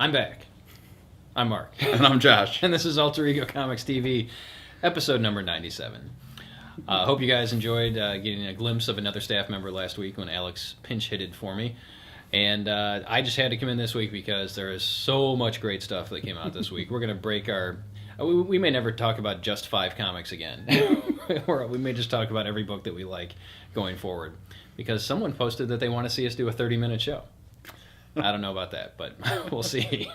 I'm back. I'm Mark. And I'm Josh. And this is Alter Ego Comics TV, episode number 97. Hope you guys enjoyed getting a glimpse of another staff member last week when Alex pinch-hitted for me. And I just had to come in this week because there is so much great stuff that came out this week. We're going to break our... We may never talk about just 5 comics again. Or we may just talk about every book that we like going forward. Because someone posted that they want to see us do a 30-minute show. I don't know about that, but we'll see.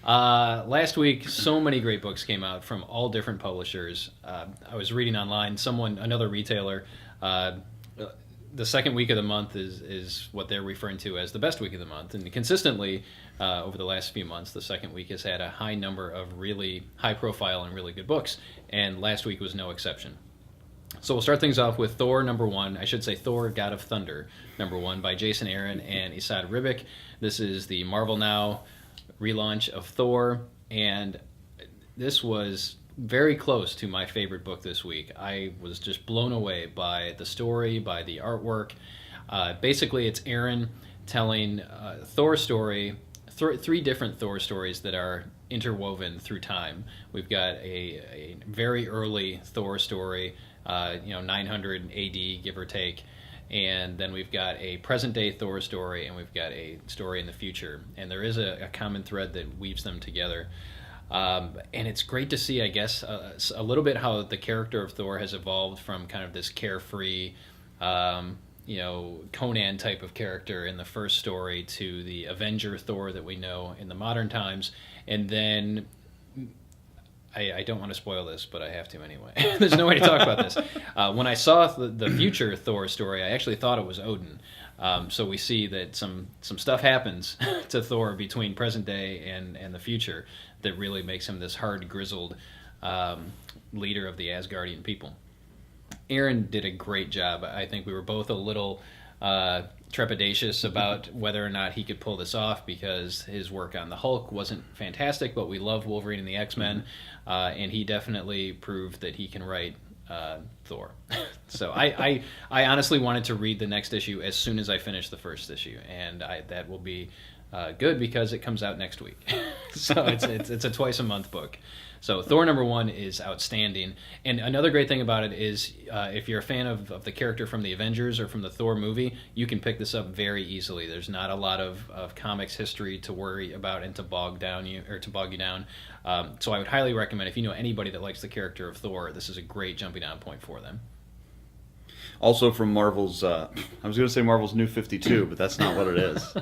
Last week, so many great books came out from all different publishers. I was reading online, another retailer, the second week of the month is what they're referring to as the best week of the month. And consistently, over the last few months, the second week has had a high number of really high-profile and really good books, and last week was no exception. So we'll start things off with Thor #1. I should say Thor, God of Thunder, #1 by Jason Aaron and Esad Ribic. This is the Marvel Now relaunch of Thor, and this was very close to my favorite book this week. I was just blown away by the story, by the artwork. Basically, it's Aaron telling Thor's story, 3 different Thor stories that are interwoven through time. We've got a very early Thor story, 900 AD, give or take. And then we've got a present-day Thor story, and we've got a story in the future. And there is a common thread that weaves them together. And it's great to see, I guess, a little bit how the character of Thor has evolved from kind of this carefree, Conan type of character in the first story to the Avenger Thor that we know in the modern times. And then... I don't want to spoil this, but I have to anyway. There's no way to talk about this. When I saw the future Thor story, I actually thought it was Odin. So we see that some stuff happens to Thor between present day and the future that really makes him this hard, grizzled leader of the Asgardian people. Aaron did a great job. I think we were both a little trepidatious about whether or not he could pull this off because his work on the Hulk wasn't fantastic, but we love Wolverine and the X-Men, and he definitely proved that he can write Thor. So I honestly wanted to read the next issue as soon as I finish the first issue, and that will be good because it comes out next week. So it's a twice-a-month book. So Thor #1 is outstanding. And another great thing about it is if you're a fan of the character from the Avengers or from the Thor movie, you can pick this up very easily. There's not a lot of comics history to worry about and to bog you down. So I would highly recommend, if you know anybody that likes the character of Thor, this is a great jumping on point for them. Also from Marvel's, I was going to say Marvel's New 52, but that's not what it is.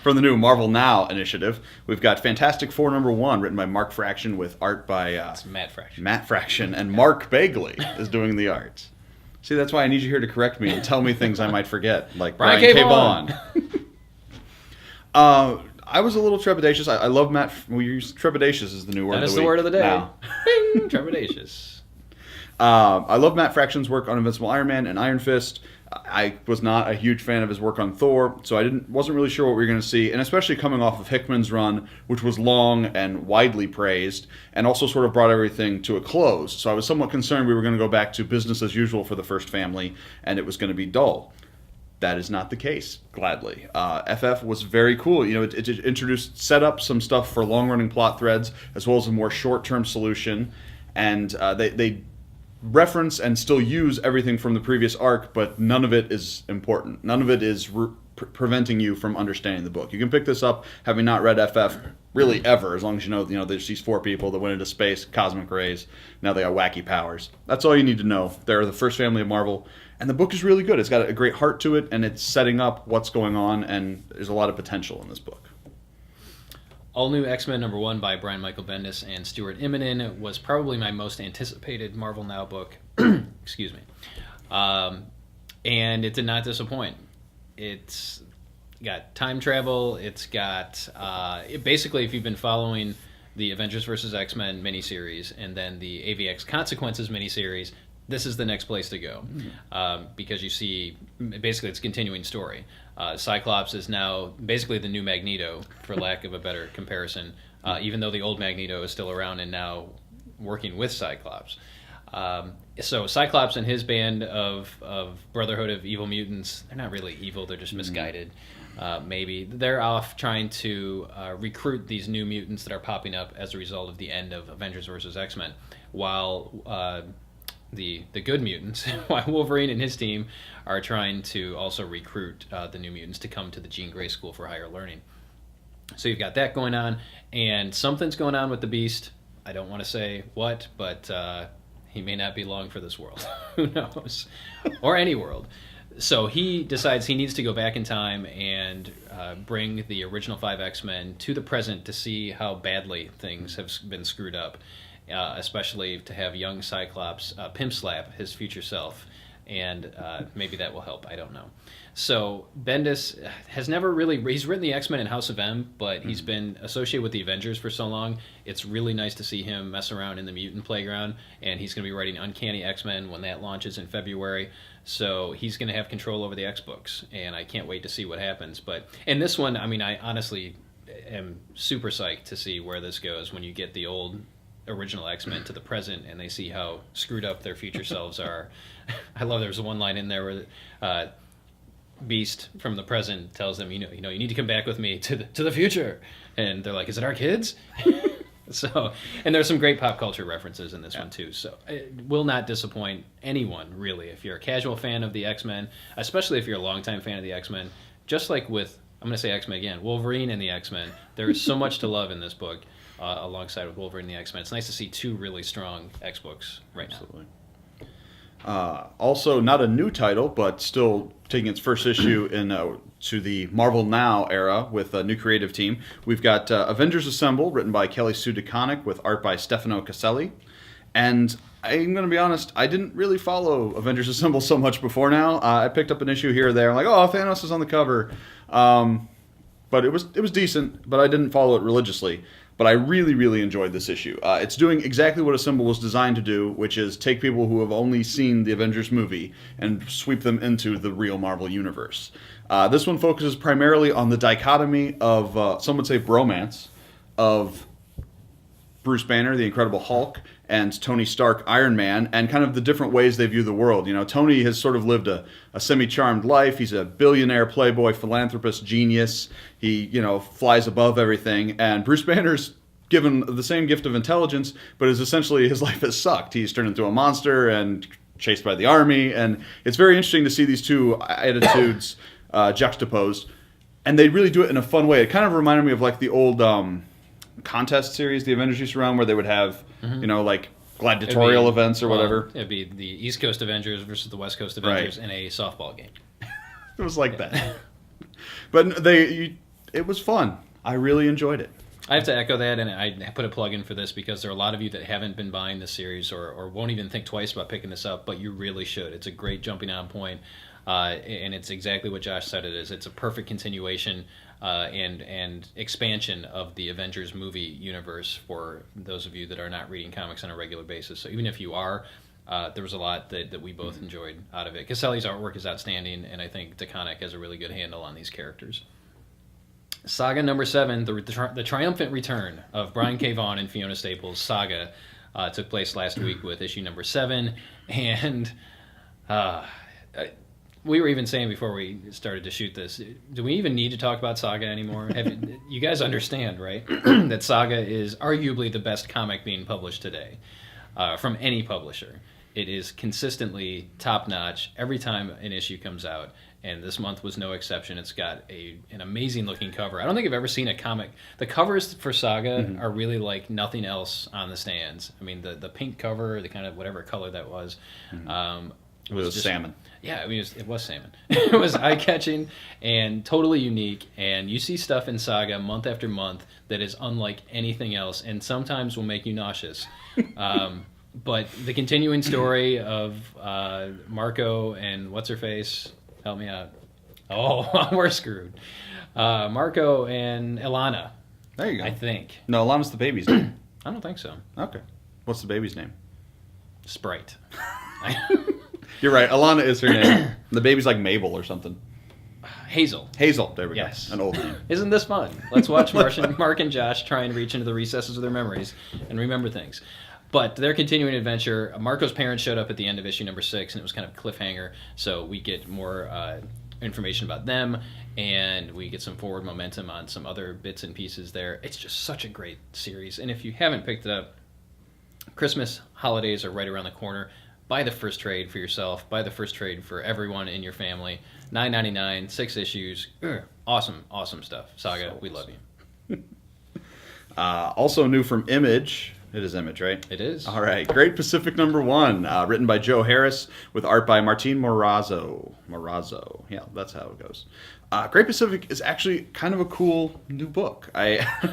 From the new Marvel Now initiative, we've got Fantastic Four #1, written by Mark Fraction with art by it's Matt Fraction. Matt Fraction, and Mark Bagley is doing the art. See, that's why I need you here to correct me and tell me things I might forget, like Brian K. Vaughan. I was a little trepidatious. I love Matt. We use trepidatious as the new word of the week. That is the word of the day. Now. Bing, trepidatious. I love Matt Fraction's work on Invincible Iron Man and Iron Fist. I was not a huge fan of his work on Thor, so I wasn't really sure what we were going to see, and especially coming off of Hickman's run, which was long and widely praised, and also sort of brought everything to a close. So I was somewhat concerned we were going to go back to business as usual for the first family, and it was going to be dull. That is not the case, gladly. FF was very cool. It set up some stuff for long-running plot threads, as well as a more short-term solution, and they reference and still use everything from the previous arc, but none of it is important. None of it is preventing you from understanding the book. You can pick this up having not read FF really ever, as long as you know there's these 4 people that went into space, cosmic rays, now they got wacky powers. That's all you need to know. They're the first family of Marvel, and the book is really good. It's got a great heart to it, and it's setting up what's going on, and there's a lot of potential in this book. All New X-Men #1 by Brian Michael Bendis and Stuart Immonen was probably my most anticipated Marvel Now book. Excuse me. And it did not disappoint. It's got time travel. It's got... basically, if you've been following the Avengers vs. X-Men miniseries and then the AVX Consequences miniseries, this is the next place to go. Because you see... Basically, it's a continuing story. Cyclops is now basically the new Magneto, for lack of a better comparison, even though the old Magneto is still around and now working with Cyclops. So Cyclops and his band of Brotherhood of Evil Mutants, they're not really evil, they're just misguided. maybe. They're off trying to recruit these new mutants that are popping up as a result of the end of Avengers vs. X-Men, while the good mutants, while Wolverine and his team are trying to also recruit the new mutants to come to the Jean Grey School for Higher Learning. So you've got that going on, and something's going on with the Beast. I don't want to say what, but he may not be long for this world. Who knows? Or any world. So he decides he needs to go back in time and bring the original 5 X-Men to the present to see how badly things have been screwed up, especially to have young Cyclops pimp slap his future self, and maybe that will help. I don't know. So Bendis has never really... He's written the X-Men in House of M, but he's been associated with the Avengers for so long. It's really nice to see him mess around in the mutant playground, and he's going to be writing Uncanny X-Men when that launches in February. So he's going to have control over the X-Books, and I can't wait to see what happens. But in this one, I mean, I honestly am super psyched to see where this goes when you get the old original X-Men to the present and they see how screwed up their future selves are. I love there's one line in there where Beast from the present tells them, you need to come back with me to the future, and they're like, is it our kids? So, and there's some great pop culture references in this one too. So it will not disappoint anyone really if you're a casual fan of the X-Men, especially if you're a longtime fan of the X-Men. Just like with, I'm going to say X-Men again, Wolverine and the X-Men. There is so much to love in this book, alongside with Wolverine and the X-Men. It's nice to see 2 really strong X-books right Absolutely. Also, not a new title, but still taking its first issue to the Marvel Now era with a new creative team. We've got Avengers Assemble, written by Kelly Sue DeConnick, with art by Stefano Caselli. And I'm going to be honest, I didn't really follow Avengers Assemble so much before now. I picked up an issue here or there. I'm like, oh, Thanos is on the cover. But it was decent, but I didn't follow it religiously. But I really, really enjoyed this issue. It's doing exactly what Assemble was designed to do, which is take people who have only seen the Avengers movie and sweep them into the real Marvel universe. This one focuses primarily on the dichotomy of, some would say, bromance, of Bruce Banner, the Incredible Hulk, and Tony Stark, Iron Man, and kind of the different ways they view the world. You know, Tony has sort of lived a semi-charmed life. He's a billionaire, playboy, philanthropist, genius. He, flies above everything. And Bruce Banner's given the same gift of intelligence, but is essentially his life has sucked. He's turned into a monster and chased by the army. And it's very interesting to see these two attitudes juxtaposed. And they really do it in a fun way. It kind of reminded me of like the old contest series the Avengers used to run, where they would have, like gladiatorial events or whatever. It'd be the East Coast Avengers versus the West Coast Avengers in a softball game. It was like that. But it was fun. I really enjoyed it. I have to echo that, and I put a plug in for this because there are a lot of you that haven't been buying this series or won't even think twice about picking this up, but you really should. It's a great jumping on point, and it's exactly what Josh said it is. It's a perfect continuation and expansion of the Avengers movie universe for those of you that are not reading comics on a regular basis. So even if you are, there was a lot that we both enjoyed out of it. Caselli's artwork is outstanding, and I think DeConnick has a really good handle on these characters. Saga number 7, the triumphant return of Brian K. Vaughan and Fiona Staples' Saga, took place last week with issue number 7, and we were even saying before we started to shoot this, do we even need to talk about Saga anymore? You guys understand, right, that Saga is arguably the best comic being published today from any publisher. It is consistently top-notch every time an issue comes out, and this month was no exception. It's got an amazing-looking cover. I don't think I've ever seen a comic. The covers for Saga are really like nothing else on the stands. I mean, the pink cover, the kind of whatever color that was. It was just salmon. Yeah, I mean, it was salmon. It was eye-catching and totally unique, and you see stuff in Saga month after month that is unlike anything else, and sometimes will make you nauseous. But the continuing story of Marco and what's-her-face, help me out. Oh, we're screwed. Marco and Ilana. There you go. I think. No, Ilana's the baby's name. I don't think so. Okay. What's the baby's name? Sprite. You're right. Ilana is her name. The baby's like Mabel or something. Hazel. Hazel. There we go. Yes. An old name. Isn't this fun? Let's watch Mark and Josh try and reach into the recesses of their memories and remember things. But their continuing adventure, Marco's parents showed up at the end of issue number 6, and it was kind of a cliffhanger, so we get more information about them, and we get some forward momentum on some other bits and pieces there. It's just such a great series, and if you haven't picked it up, Christmas holidays are right around the corner. Buy the first trade for yourself. Buy the first trade for everyone in your family. $9.99, 6 issues. Awesome stuff. Saga, we love you. Also new from Image. It is Image, right? It is. All right. Great Pacific #1, written by Joe Harris with art by Martin Morazzo. Yeah, that's how it goes. Great Pacific is actually kind of a cool new book.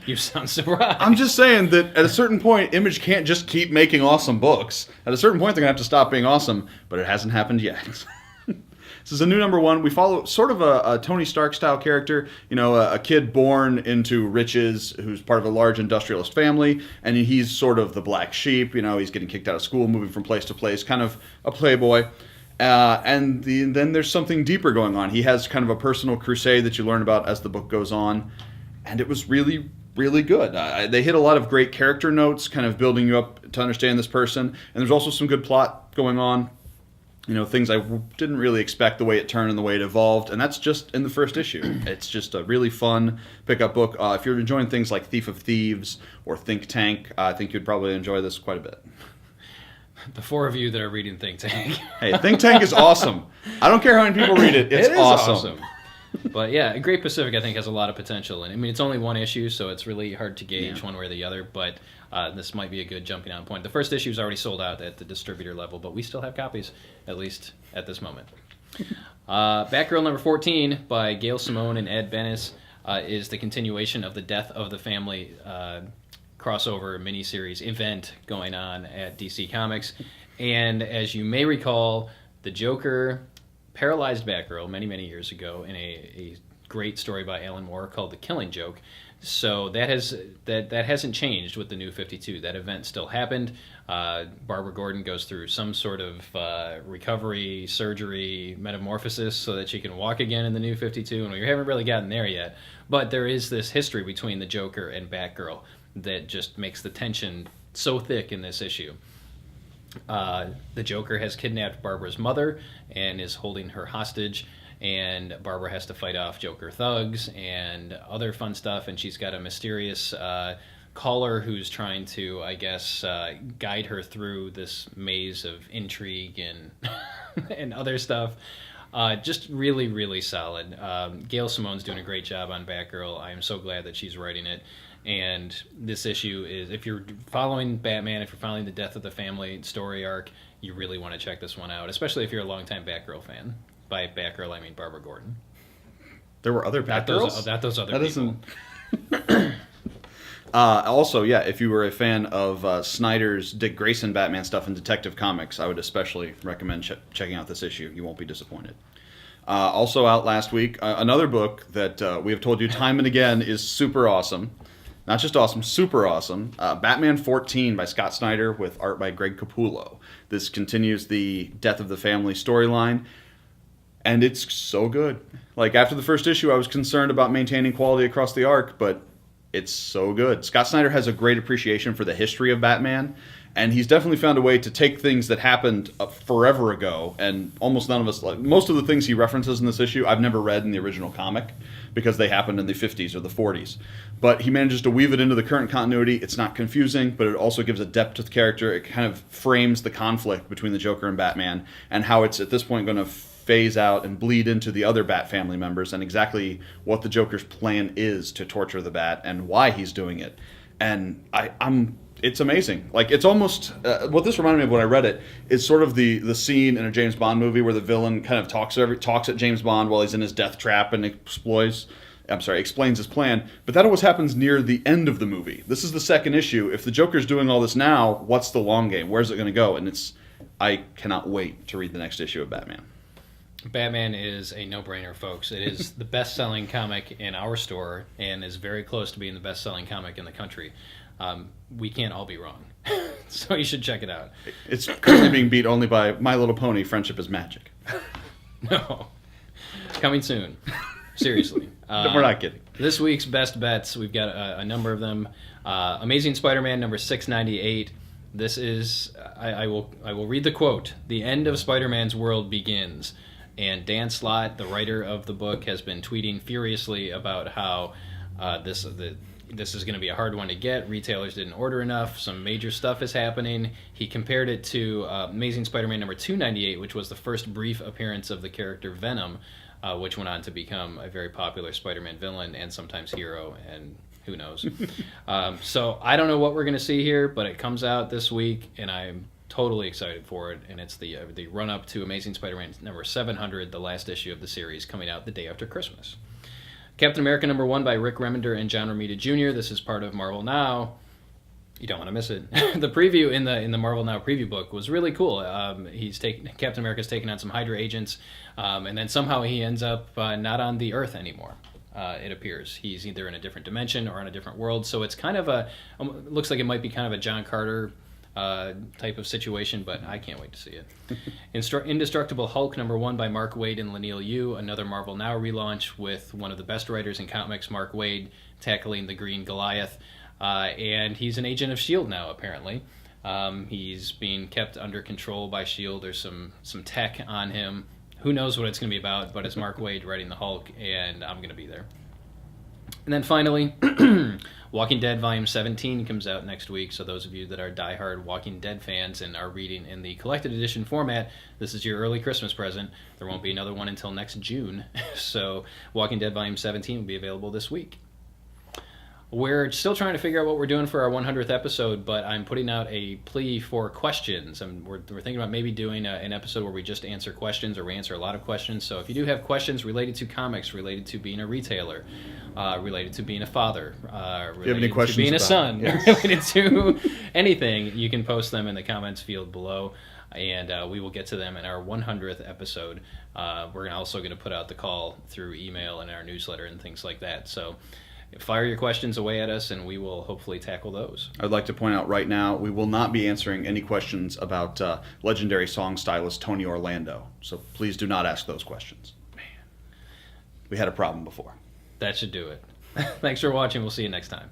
You sound surprised. I'm just saying that at a certain point, Image can't just keep making awesome books. At a certain point, they're going to have to stop being awesome, but it hasn't happened yet. This is a new #1. We follow sort of a Tony Stark-style character, a kid born into riches who's part of a large industrialist family, and he's sort of the black sheep. He's getting kicked out of school, moving from place to place, kind of a playboy. Then there's something deeper going on. He has kind of a personal crusade that you learn about as the book goes on, and it was really, really good. They hit a lot of great character notes, kind of building you up to understand this person, and there's also some good plot going on. Things I didn't really expect, the way it turned and the way it evolved, and that's just in the first issue. It's just a really fun pickup book. If you're enjoying things like Thief of Thieves or Think Tank, I think you'd probably enjoy this quite a bit. The 4 of you that are reading Think Tank. Hey, Think Tank is awesome. I don't care how many people read it. It's awesome. But yeah, Great Pacific, I think, has a lot of potential. And I mean, it's only 1 issue, so it's really hard to gauge one way or the other. But this might be a good jumping on point. The first issue is already sold out at the distributor level, but we still have copies, at least at this moment. Batgirl #14 by Gail Simone and Ed Benes is the continuation of the Death of the Family crossover miniseries event going on at DC Comics. And as you may recall, the Joker paralyzed Batgirl many years ago in a great story by Alan Moore called The Killing Joke. So that hasn't changed with the New 52. That event still happened. Barbara Gordon goes through some sort of recovery, surgery, metamorphosis so that she can walk again in the New 52, and we haven't really gotten there yet. But there is this history between the Joker and Batgirl that just makes the tension so thick in this issue. The Joker has kidnapped Barbara's mother and is holding her hostage, and Barbara has to fight off Joker thugs and other fun stuff, and she's got a mysterious caller who's trying to, I guess, guide her through this maze of intrigue and and other stuff. Just really solid. Gail Simone's doing a great job on Batgirl. I am so glad that she's writing it. And this issue is, if you're following Batman, if you're following the Death of the Family story arc, you really want to check this one out, especially if you're a longtime Batgirl fan. By Batgirl, I mean Barbara Gordon. There were other Batgirls? Not those other people. Also, yeah, if you were a fan of Snyder's Dick Grayson Batman stuff in Detective Comics, I would especially recommend checking out this issue. You won't be disappointed. Also out last week, another book that we have told you time and again is super awesome. Not just awesome, super awesome. Batman 14 by Scott Snyder with art by Greg Capullo. This continues the Death of the Family storyline, and it's so good. Like, after the first issue, I was concerned about maintaining quality across the arc, but it's so good. Scott Snyder has a great appreciation for the history of Batman, and he's definitely found a way to take things that happened forever ago, and almost none of us, like most of the things he references in this issue, I've never read in the original comic because they happened in the 50s or the 40s. But he manages to weave it into the current continuity. It's not confusing, but it also gives a depth to the character. It kind of frames the conflict between the Joker and Batman, and how it's at this point going to phase out and bleed into the other Bat family members, and exactly what the Joker's plan is to torture the Bat and why he's doing it. And it's amazing. Like, it's almost what this reminded me of when I read it is sort of the scene in a James Bond movie where the villain kind of talks at James Bond while he's in his death trap and explains his plan. But that always happens near the end of the movie. This is the second issue. If the Joker's doing all this now, what's the long game? Where's it going to go? And I cannot wait to read the next issue of Batman. Batman is a no-brainer, folks. It is the best-selling comic in our store and is very close to being the best-selling comic in the country. We can't all be wrong. So you should check it out. It's currently being beat only by My Little Pony, Friendship is Magic. No. Coming soon. Seriously. We're not kidding. This week's best bets, we've got a number of them. Amazing Spider-Man number 698. This is, I will read the quote. The end of Spider-Man's world begins. And Dan Slott, the writer of the book, has been tweeting furiously about how this is going to be a hard one to get. Retailers didn't order enough. Some major stuff is happening. He compared it to Amazing Spider-Man number 298, which was the first brief appearance of the character Venom, which went on to become a very popular Spider-Man villain and sometimes hero, and who knows. So I don't know what we're going to see here, but it comes out this week, and I'm totally excited for it. And it's the run-up to Amazing Spider-Man number 700, the last issue of the series, coming out the day after Christmas. Captain America number 1 by Rick Remender and John Romita Jr. This is part of Marvel Now. You don't want to miss it. The preview in the Marvel Now preview book was really cool. Captain America's taking on some Hydra agents, and then somehow he ends up not on the Earth anymore. It appears he's either in a different dimension or on a different world. So it's kind of looks like it might be kind of a John Carter type of situation, but I can't wait to see it. Indestructible Hulk number 1 by Mark Waid and Leinil Yu, another Marvel Now relaunch with one of the best writers in comics, Mark Waid, tackling the Green Goliath. And he's an agent of S.H.I.E.L.D. now, apparently. He's being kept under control by S.H.I.E.L.D. There's some tech on him. Who knows what it's going to be about, but it's Mark Waid writing the Hulk, and I'm going to be there. And then finally, Walking Dead Volume 17 comes out next week, so those of you that are diehard Walking Dead fans and are reading in the collected edition format, this is your early Christmas present. There won't be another one until next June, so Walking Dead Volume 17 will be available this week. We're still trying to figure out what we're doing for our 100th episode, but I'm putting out a plea for questions. We're thinking about maybe doing an episode where we just answer questions, or we answer a lot of questions. So if you do have questions related to comics, related to being a retailer, related to being a father, related to being a son, yes, related to anything, you can post them in the comments field below, and we will get to them in our 100th episode. We're also going to put out the call through email and our newsletter and things like that. So fire your questions away at us, and we will hopefully tackle those. I'd like to point out right now, we will not be answering any questions about legendary song stylist Tony Orlando. So please do not ask those questions. Man, we had a problem before. That should do it. Thanks for watching. We'll see you next time.